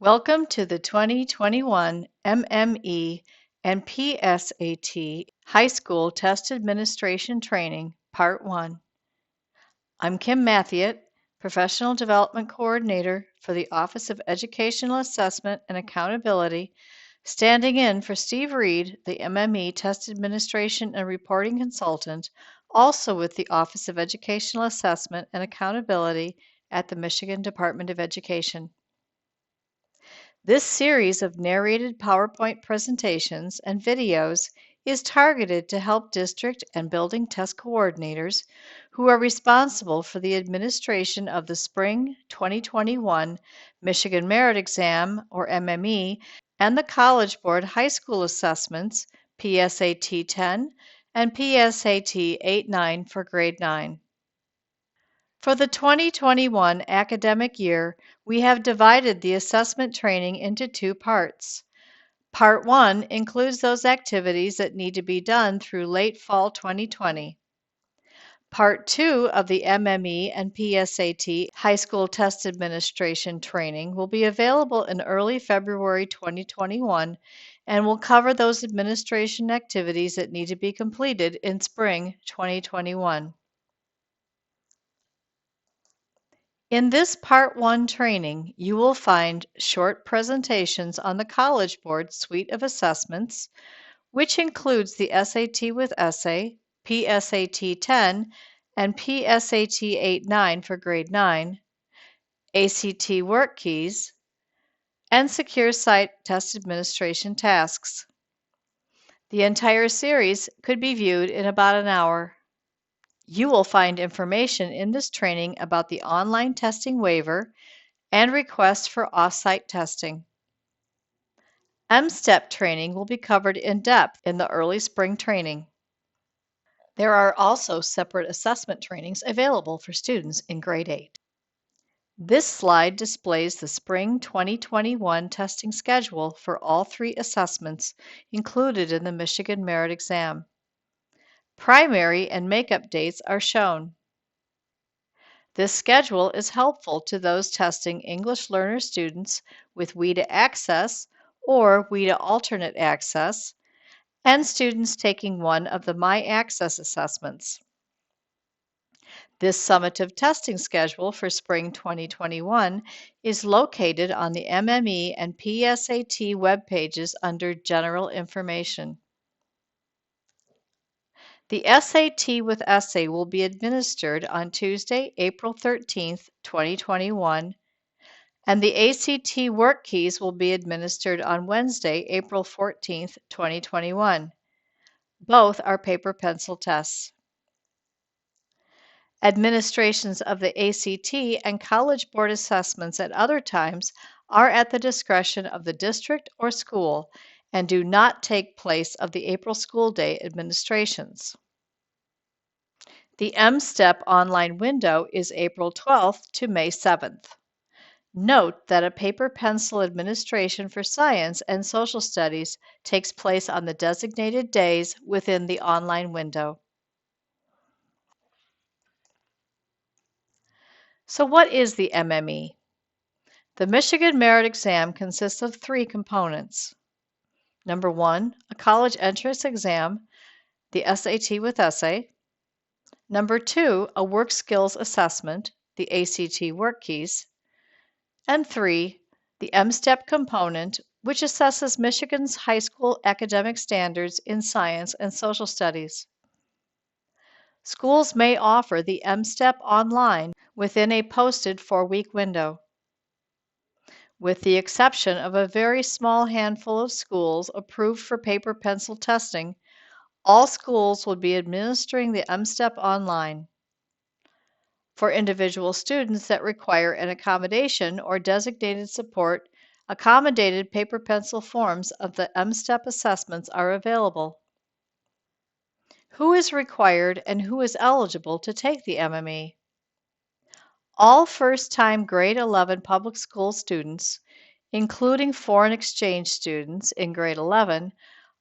Welcome to the 2021 MME and PSAT High School Test Administration Training, Part 1. I'm Kim Mathiot, Professional Development Coordinator for the Office of Educational Assessment and Accountability, standing in for Steve Reed, the MME Test Administration and Reporting Consultant, also with the Office of Educational Assessment and Accountability at the Michigan Department of Education. This series of narrated PowerPoint presentations and videos is targeted to help district and building test coordinators who are responsible for the administration of the Spring 2021 Michigan Merit Exam, or MME, and the College Board High School Assessments, PSAT 10 and PSAT 8-9 for Grade 9. For the 2021 academic year, we have divided the assessment training into two parts. Part 1 includes those activities that need to be done through late fall 2020. Part 2 of the MME and PSAT High School Test Administration training will be available in early February 2021 and will cover those administration activities that need to be completed in spring 2021. In this Part 1 training, you will find short presentations on the College Board suite of assessments, which includes the SAT with Essay, PSAT 10, and PSAT 8-9 for Grade 9, ACT Work Keys, and Secure Site Test Administration tasks. The entire series could be viewed in about an hour. You will find information in this training about the online testing waiver and requests for off-site testing. M-STEP training will be covered in depth in the early spring training. There are also separate assessment trainings available for students in Grade 8. This slide displays the spring 2021 testing schedule for all three assessments included in the Michigan Merit Exam. Primary and makeup dates are shown. This schedule is helpful to those testing English learner students with WIDA Access or WIDA Alternate Access, and students taking one of the My Access assessments. This summative testing schedule for spring 2021 is located on the MME and PSAT web pages under General Information. The SAT with Essay will be administered on Tuesday, April 13, 2021, and the ACT Work Keys will be administered on Wednesday, April 14, 2021. Both are paper-pencil tests. Administrations of the ACT and College Board assessments at other times are at the discretion of the district or school and do not take place of the April school day administrations. The M-STEP online window is April 12th to May 7th. Note that a paper-pencil administration for science and social studies takes place on the designated days within the online window. So what is the MME? The Michigan Merit Exam consists of three components. Number 1, a college entrance exam, the SAT with Essay. Number 2, a work skills assessment, the ACT Work Keys. And 3, the M-STEP component, which assesses Michigan's high school academic standards in science and social studies. Schools may offer the M-STEP online within a posted 4-week window. With the exception of a very small handful of schools approved for paper-pencil testing, all schools will be administering the M-STEP online. For individual students that require an accommodation or designated support, accommodated paper-pencil forms of the M-STEP assessments are available. Who is required and who is eligible to take the MME? All first-time grade 11 public school students, including foreign exchange students in grade 11,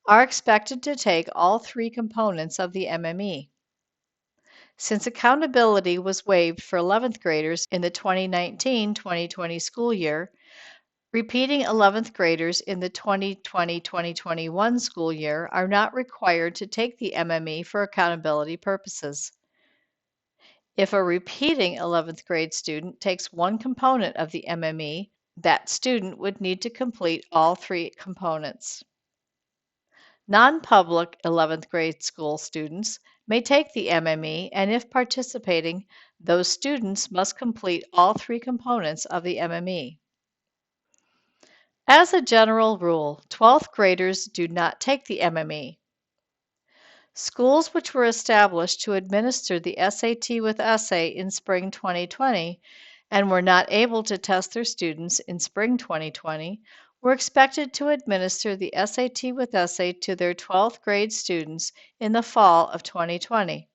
are expected to take all three components of the MME. Since accountability was waived for 11th graders in the 2019-2020 school year, Repeating 11th graders in the 2020-2021 school year are not required to take the MME for accountability purposes. If a repeating 11th grade student takes one component of the MME, that student would need to complete all three components. Non-public 11th grade school students may take the MME, and if participating, those students must complete all three components of the MME. As a general rule, 12th graders do not take the MME. Schools which were established to administer the SAT with essay in spring 2020 and were not able to test their students in spring 2020 were expected to administer the SAT with essay to their 12th grade students in the fall of 2020.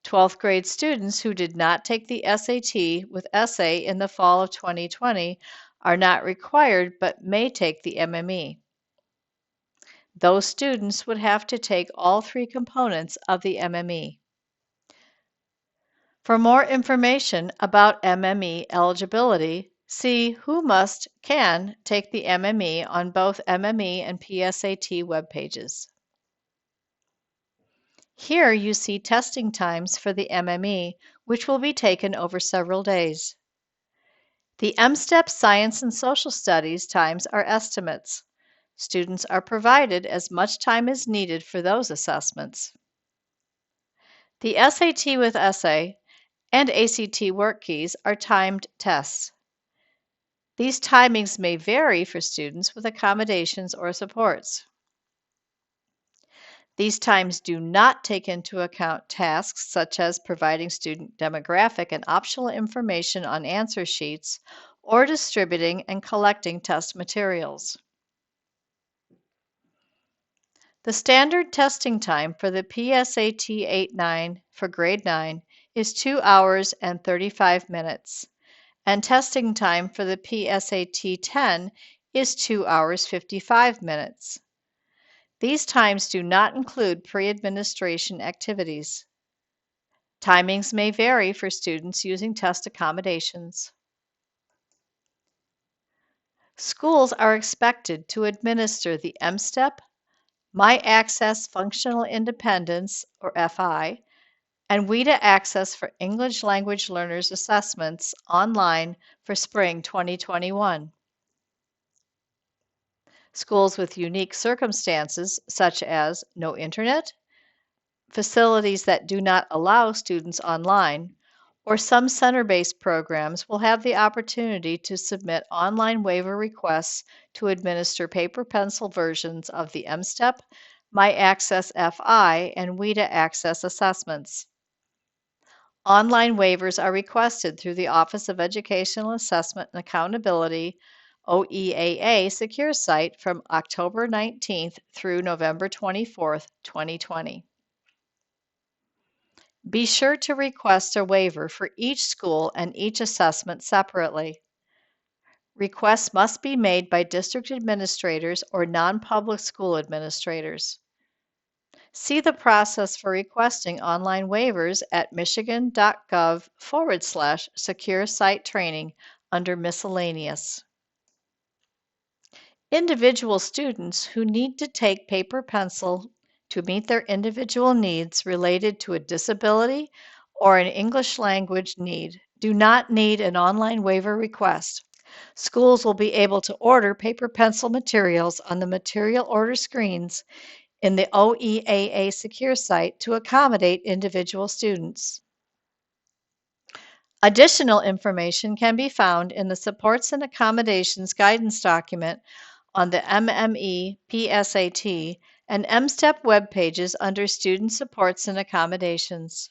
12th grade students who did not take the SAT with essay in the fall of 2020 are not required but may take the MME. Those students would have to take all three components of the MME. For more information about MME eligibility, see Who Can take the MME on both MME and PSAT web pages. Here you see testing times for the MME, which will be taken over several days. The M-STEP Science and Social Studies times are estimates. Students are provided as much time as needed for those assessments. The SAT with essay and ACT work keys are timed tests. These timings may vary for students with accommodations or supports. These times do not take into account tasks such as providing student demographic and optional information on answer sheets or distributing and collecting test materials. The standard testing time for the PSAT 8-9 for grade 9 is 2 hours and 35 minutes, and testing time for the PSAT 10 is 2 hours 55 minutes. These times do not include pre-administration activities. Timings may vary for students using test accommodations. Schools are expected to administer the M-STEP, My Access Functional Independence, or FI, and WIDA Access for English Language Learners assessments online for spring 2021. Schools with unique circumstances, such as no internet, facilities that do not allow students online, or some center-based programs will have the opportunity to submit online waiver requests to administer paper-pencil versions of the M-STEP, My Access FI, and WIDA Access assessments. Online waivers are requested through the Office of Educational Assessment and Accountability OEAA secure site from October 19th through November 24th, 2020. Be sure to request a waiver for each school and each assessment separately. Requests must be made by district administrators or non-public school administrators. See the process for requesting online waivers at michigan.gov/secure site training under miscellaneous. Individual students who need to take paper pencil to meet their individual needs related to a disability or an English language need do not need an online waiver request. Schools will be able to order paper pencil materials on the material order screens in the OEAA secure site to accommodate individual students. Additional information can be found in the Supports and Accommodations Guidance document on the MME, PSAT, and M-STEP web pages under Student Supports and Accommodations.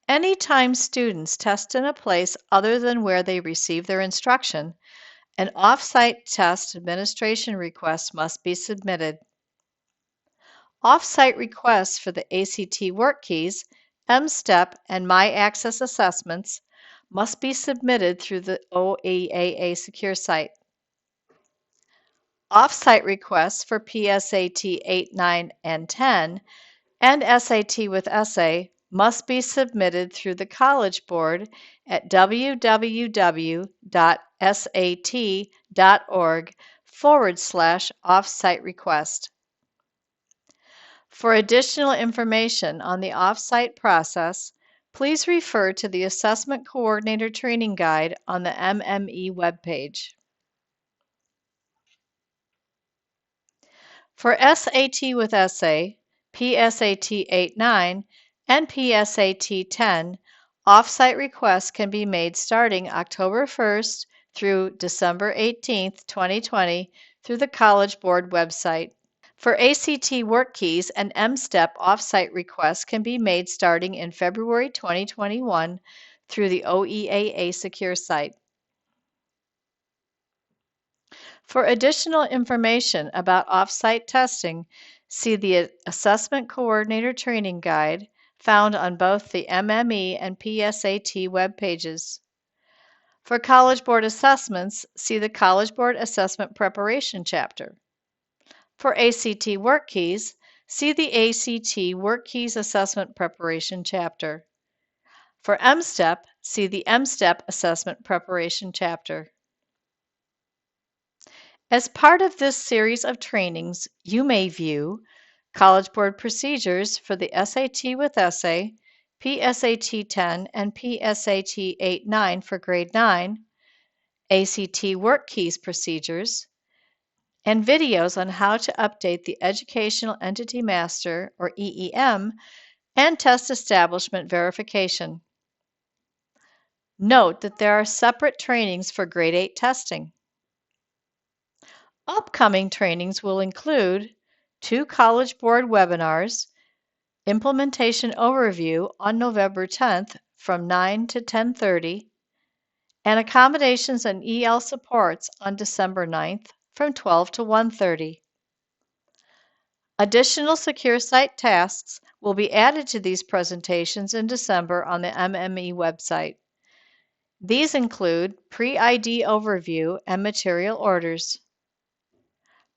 Anytime students test in a place other than where they receive their instruction, an off-site test administration request must be submitted. Off-site requests for the ACT work keys, M-STEP, and My Access assessments must be submitted through the OEAA secure site. Off-site requests for PSAT 8, 9, and 10 and SAT with essay must be submitted through the College Board at www.sat.org/offsite request. For additional information on the offsite process, please refer to the Assessment Coordinator Training Guide on the MME webpage. For SAT with Essay, PSAT 8-9, and PSAT 10, offsite requests can be made starting October 1st through December 18th, 2020 through the College Board website. For ACT Work Keys and M-STEP offsite requests can be made starting in February 2021 through the OEAA Secure site. For additional information about offsite testing, see the Assessment Coordinator Training Guide found on both the MME and PSAT web pages. For College Board assessments, see the College Board Assessment Preparation chapter. For ACT Work Keys, see the ACT Work Keys Assessment Preparation chapter. For M-STEP, see the M-STEP Assessment Preparation chapter. As part of this series of trainings, you may view College Board procedures for the SAT with Essay, PSAT 10 and PSAT 8-9 for Grade 9, ACT Work Keys procedures, and videos on how to update the Educational Entity Master, or EEM, and test establishment verification. Note that there are separate trainings for Grade 8 testing. Upcoming trainings will include 2 College Board webinars, Implementation Overview on November 10th from 9 to 10:30, and Accommodations and EL Supports on December 9th from 12 to 1:30. Additional secure site tasks will be added to these presentations in December on the MME website. These include pre-ID overview and material orders.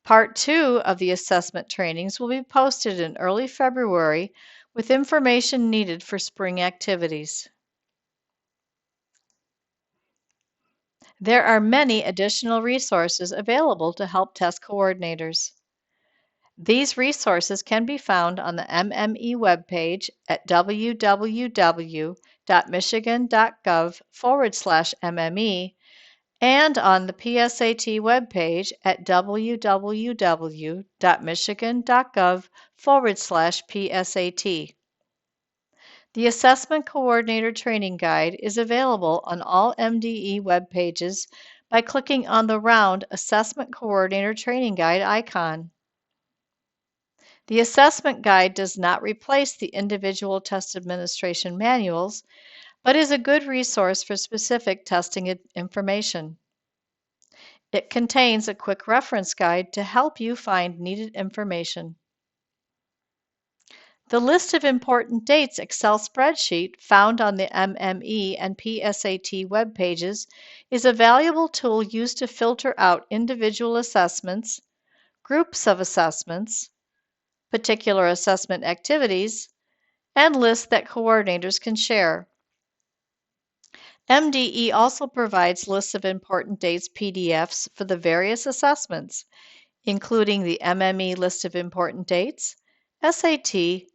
Part 2 of the assessment trainings will be posted in early February with information needed for spring activities. There are many additional resources available to help test coordinators. These resources can be found on the MME webpage at www.michigan.gov/MME and on the PSAT webpage at www.michigan.gov/PSAT. The Assessment Coordinator Training Guide is available on all MDE web pages by clicking on the round Assessment Coordinator Training Guide icon. The assessment guide does not replace the individual test administration manuals, but is a good resource for specific testing information. It contains a quick reference guide to help you find needed information. The list of important dates Excel spreadsheet found on the MME and PSAT web pages is a valuable tool used to filter out individual assessments, groups of assessments, particular assessment activities, and lists that coordinators can share. MDE also provides lists of important dates PDFs for the various assessments, including the MME list of important dates, SAT,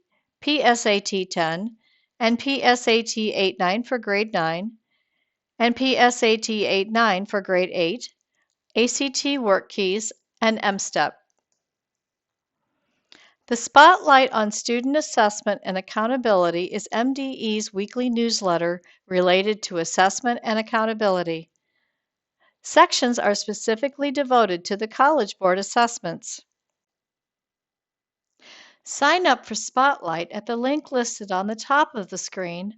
PSAT 10, and PSAT 8-9 for Grade 9, and PSAT 8-9 for Grade 8, ACT Work Keys, and M-STEP. The Spotlight on Student Assessment and Accountability is MDE's weekly newsletter related to assessment and accountability. Sections are specifically devoted to the College Board assessments. Sign up for Spotlight at the link listed on the top of the screen,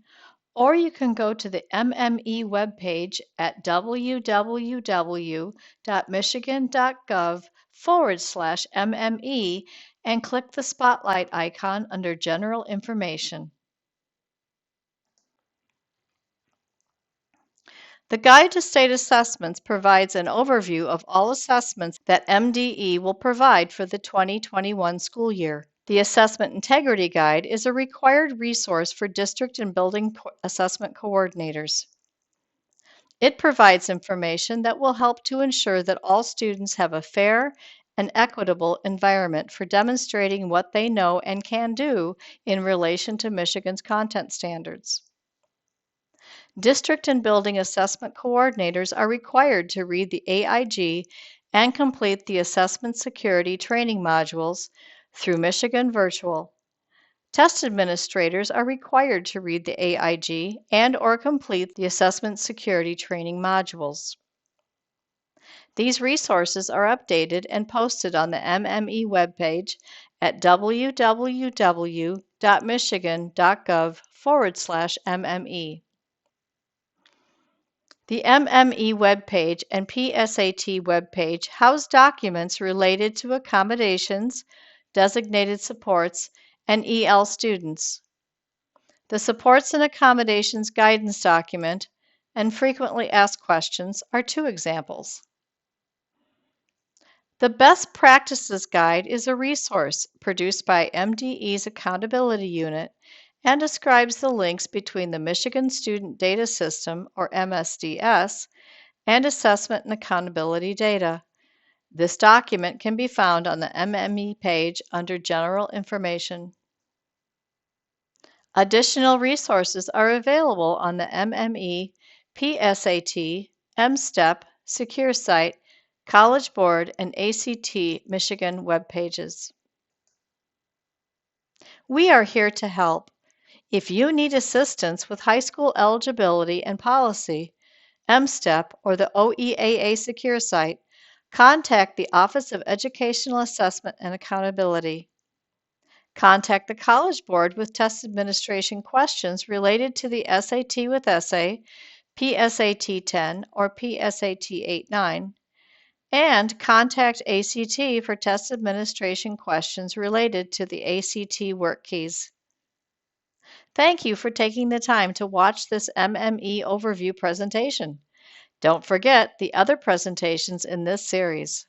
or you can go to the MME webpage at www.michigan.gov/MME and click the Spotlight icon under General Information. The Guide to State Assessments provides an overview of all assessments that MDE will provide for the 2021 school year. The Assessment Integrity Guide is a required resource for district and building assessment coordinators. It provides information that will help to ensure that all students have a fair and equitable environment for demonstrating what they know and can do in relation to Michigan's content standards. District and building assessment coordinators are required to read the AIG and complete the assessment security training modules through Michigan Virtual. Test administrators are required to read the AIG and/or complete the assessment security training modules. These resources are updated and posted on the MME webpage at www.michigan.gov/MME. The MME webpage and PSAT webpage house documents related to accommodations, designated supports, and EL students. The Supports and Accommodations Guidance document and Frequently Asked Questions are two examples. The Best Practices Guide is a resource produced by MDE's Accountability Unit and describes the links between the Michigan Student Data System, or MSDS, and assessment and accountability data. This document can be found on the MME page under General Information. Additional resources are available on the MME, PSAT, MSTEP, Secure Site, College Board, and ACT Michigan web pages. We are here to help. If you need assistance with high school eligibility and policy, MSTEP, or the OEAA Secure Site, contact the Office of Educational Assessment and Accountability. Contact the College Board with test administration questions related to the SAT with Essay, PSAT 10, or PSAT 8-9, and contact ACT for test administration questions related to the ACT work keys. Thank you for taking the time to watch this MME overview presentation. Don't forget the other presentations in this series.